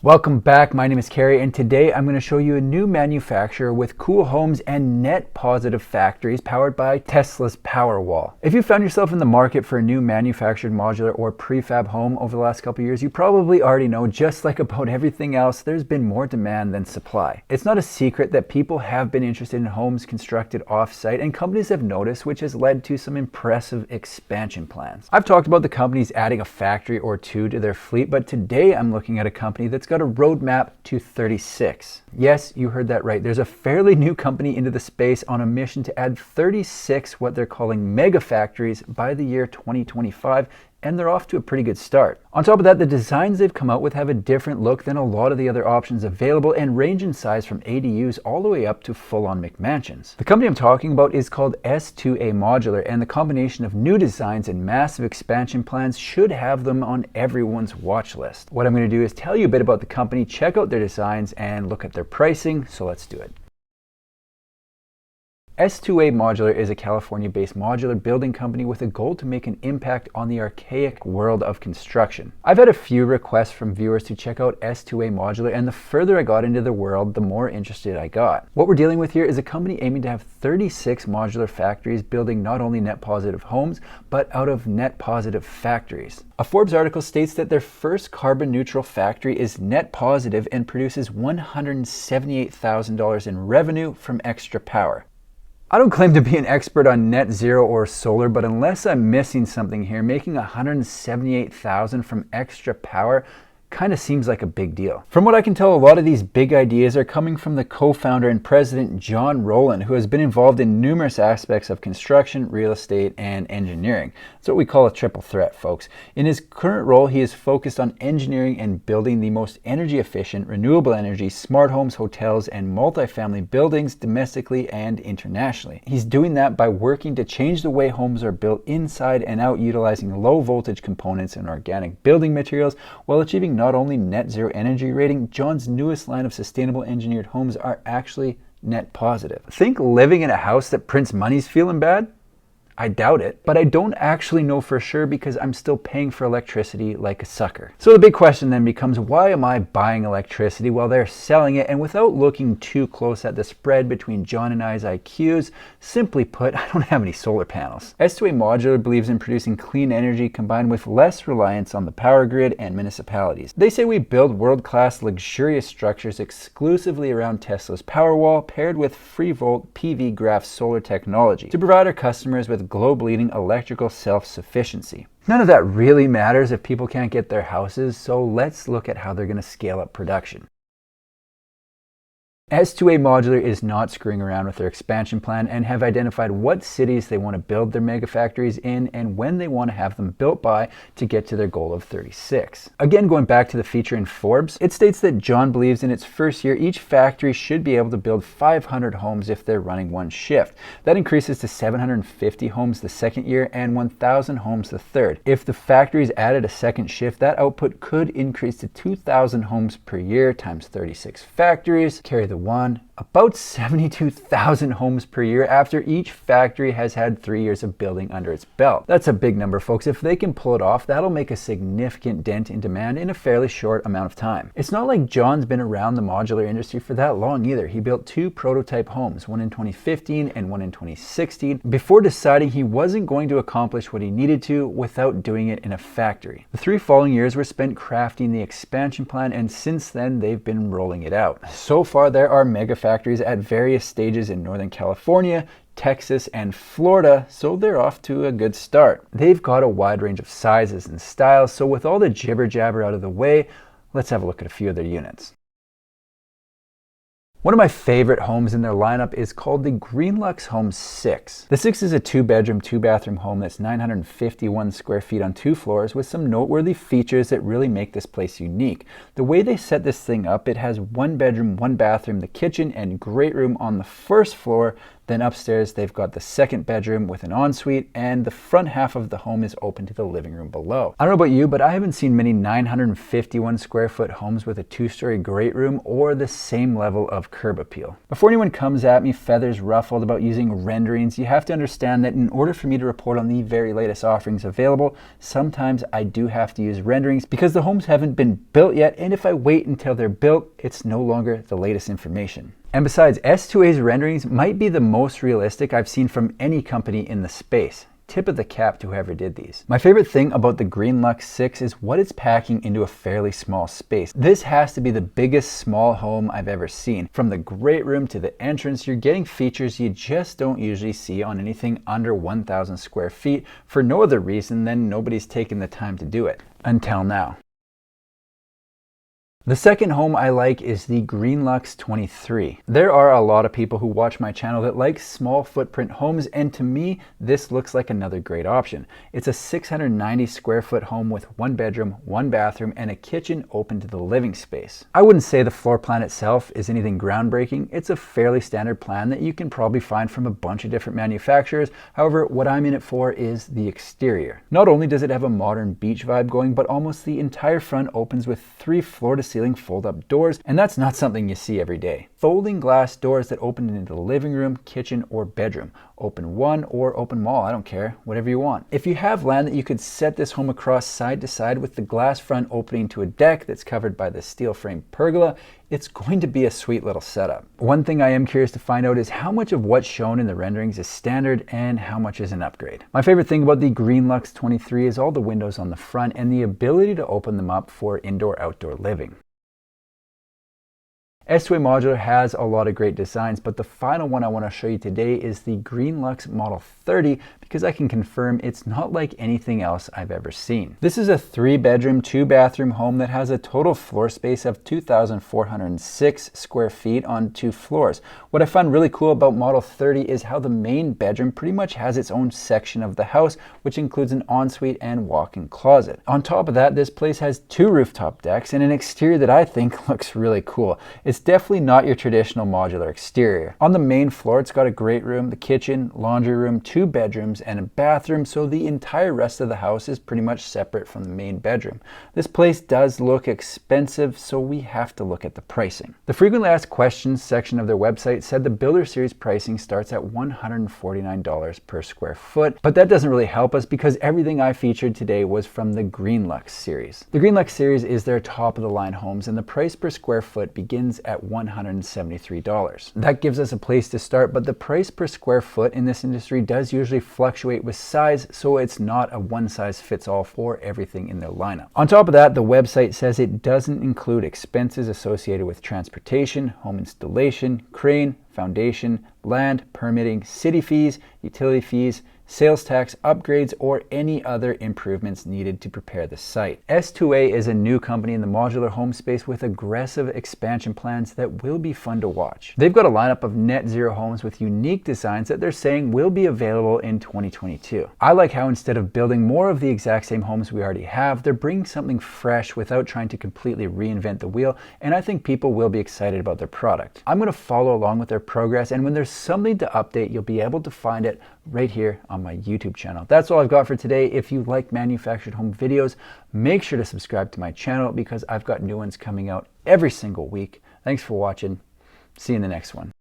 Welcome back, my name is Carrie, and today I'm going to show you a new manufacturer with cool homes and net positive factories powered by Tesla's Powerwall. If you found yourself in the market for a new manufactured modular or prefab home over the last couple of years, you probably already know, just like about everything else, there's been more demand than supply. It's not a secret that people have been interested in homes constructed off-site, and companies have noticed, which has led to some impressive expansion plans. I've talked about the companies adding a factory or two to their fleet, but today I'm looking at a company that's got a roadmap to 36. Yes, you heard that right. There's a fairly new company into the space on a mission to add 36 what they're calling mega factories by the year 2025, and they're off to a pretty good start. On top of that, the designs they've come out with have a different look than a lot of the other options available and range in size from ADUs all the way up to full-on McMansions. The company I'm talking about is called S2A Modular, and the combination of new designs and massive expansion plans should have them on everyone's watch list. What I'm going to do is tell you a bit about the company, check out their designs, and look at their pricing, so let's do it. S2A Modular is a California-based modular building company with a goal to make an impact on the archaic world of construction. I've had a few requests from viewers to check out S2A Modular, and the further I got into the world, the more interested I got. What we're dealing with here is a company aiming to have 36 modular factories building not only net positive homes, but out of net positive factories. A Forbes article states that their first carbon neutral factory is net positive and produces $178,000 in revenue from extra power. I don't claim to be an expert on net zero or solar, but unless I'm missing something here, making $178,000 from extra power kind of seems like a big deal. From what I can tell, a lot of these big ideas are coming from the co-founder and president, John Rowland, who has been involved in numerous aspects of construction, real estate, and engineering. It's what we call a triple threat, folks. In his current role, he is focused on engineering and building the most energy efficient, renewable energy, smart homes, hotels, and multifamily buildings domestically and internationally. He's doing that by working to change the way homes are built inside and out, utilizing low voltage components and organic building materials while achieving not only net zero energy rating. John's newest line of sustainable engineered homes are actually net positive. Think living in a house that prints money's feeling bad? I doubt it, but I don't actually know for sure because I'm still paying for electricity like a sucker. So the big question then becomes, why am I buying electricity while they're selling it? And without looking too close at the spread between John and I's IQs, simply put, I don't have any solar panels. S2A Modular believes in producing clean energy combined with less reliance on the power grid and municipalities. They say we build world-class luxurious structures exclusively around Tesla's Powerwall paired with free volt PV graph solar technology to provide our customers with globe-leading electrical self-sufficiency. None of that really matters if people can't get their houses, so let's look at how they're going to scale up production. S2A Modular is not screwing around with their expansion plan and have identified what cities they want to build their mega factories in and when they want to have them built by to get to their goal of 36. Again, going back to the feature in Forbes, it states that John believes in its first year, each factory should be able to build 500 homes if they're running one shift. That increases to 750 homes the second year and 1,000 homes the third. If the factories added a second shift, that output could increase to 2,000 homes per year times 36 factories. Carry the one, about 72,000 homes per year after each factory has had 3 years of building under its belt. That's a big number, folks. If they can pull it off, that'll make a significant dent in demand in a fairly short amount of time. It's not like John's been around the modular industry for that long either. He built 2 prototype homes, one in 2015 and one in 2016, before deciding he wasn't going to accomplish what he needed to without doing it in a factory. The 3 following years were spent crafting the expansion plan, and since then they've been rolling it out. So far, there are mega factories at various stages in Northern California, Texas, and Florida, so they're off to a good start. They've got a wide range of sizes and styles, so with all the jibber jabber out of the way, let's have a look at a few of their units. One of my favorite homes in their lineup is called the Luxe Home 6. The 6 is a 2-bedroom, 2-bathroom home that's 951 square feet on 2 floors with some noteworthy features that really make this place unique. The way they set this thing up, it has 1 bedroom, 1 bathroom, the kitchen, and great room on the first floor. Then upstairs, they've got the second bedroom with an ensuite, and the front half of the home is open to the living room below. I don't know about you, but I haven't seen many 951 square foot homes with a 2-story great room or the same level of curb appeal. Before anyone comes at me feathers ruffled about using renderings, you have to understand that in order for me to report on the very latest offerings available, sometimes I do have to use renderings because the homes haven't been built yet, and if I wait until they're built, it's no longer the latest information. And besides, S2A's renderings might be the most realistic I've seen from any company in the space. Tip of the cap to whoever did these. My favorite thing about the green Luxe 6 is what it's packing into a fairly small space. This has to be the biggest small home I've ever seen. From the great room to the entrance, you're getting features you just don't usually see on anything under 1,000 square feet for no other reason than nobody's taken the time to do it. Until now. The second home I like is the Green Luxe 23. There are a lot of people who watch my channel that like small footprint homes, and to me, this looks like another great option. It's a 690 square foot home with 1 bedroom, 1 bathroom, and a kitchen open to the living space. I wouldn't say the floor plan itself is anything groundbreaking. It's a fairly standard plan that you can probably find from a bunch of different manufacturers. However, what I'm in it for is the exterior. Not only does it have a modern beach vibe going, but almost the entire front opens with 3 floor-to-ceiling fold-up doors, and that's not something you see every day. Folding glass doors that open into the living room, kitchen, or bedroom. Open one or open them all, I don't care, whatever you want. If you have land that you could set this home across side to side with the glass front opening to a deck that's covered by the steel frame pergola, it's going to be a sweet little setup. One thing I am curious to find out is how much of what's shown in the renderings is standard and how much is an upgrade. My favorite thing about the Green Luxe 23 is all the windows on the front and the ability to open them up for indoor-outdoor living. S2A Modular has a lot of great designs, but the final one I want to show you today is the Green Luxe Model 30 because I can confirm it's not like anything else I've ever seen. This is a 3-bedroom, 2-bathroom home that has a total floor space of 2,406 square feet on 2 floors. What I find really cool about Model 30 is how the main bedroom pretty much has its own section of the house, which includes an ensuite and walk-in closet. On top of that, this place has 2 rooftop decks and an exterior that I think looks really cool. It's definitely not your traditional modular exterior. On the main floor, it's got a great room, the kitchen, laundry room, 2 bedrooms, and a bathroom, so the entire rest of the house is pretty much separate from the main bedroom. This place does look expensive, so we have to look at the pricing. The frequently asked questions section of their website said the Builder Series pricing starts at $149 per square foot, but that doesn't really help us because everything I featured today was from the Green Luxe series. The Green Luxe series is their top of the line homes, and the price per square foot begins at $173. That gives us a place to start, but the price per square foot in this industry does usually fluctuate with size, so it's not a one-size-fits-all for everything in their lineup. On top of that, the website says it doesn't include expenses associated with transportation, home installation, crane, foundation, land, permitting, city fees, utility fees, sales tax, upgrades, or any other improvements needed to prepare the site. S2A is a new company in the modular home space with aggressive expansion plans that will be fun to watch. They've got a lineup of net zero homes with unique designs that they're saying will be available in 2022. I like how instead of building more of the exact same homes we already have, they're bringing something fresh without trying to completely reinvent the wheel, and I think people will be excited about their product. I'm going to follow along with their progress, and when there's something to update, you'll be able to find it right here on my YouTube channel. That's all I've got for today. If you like manufactured home videos, make sure to subscribe to my channel because I've got new ones coming out every single week. Thanks for watching. See you in the next one.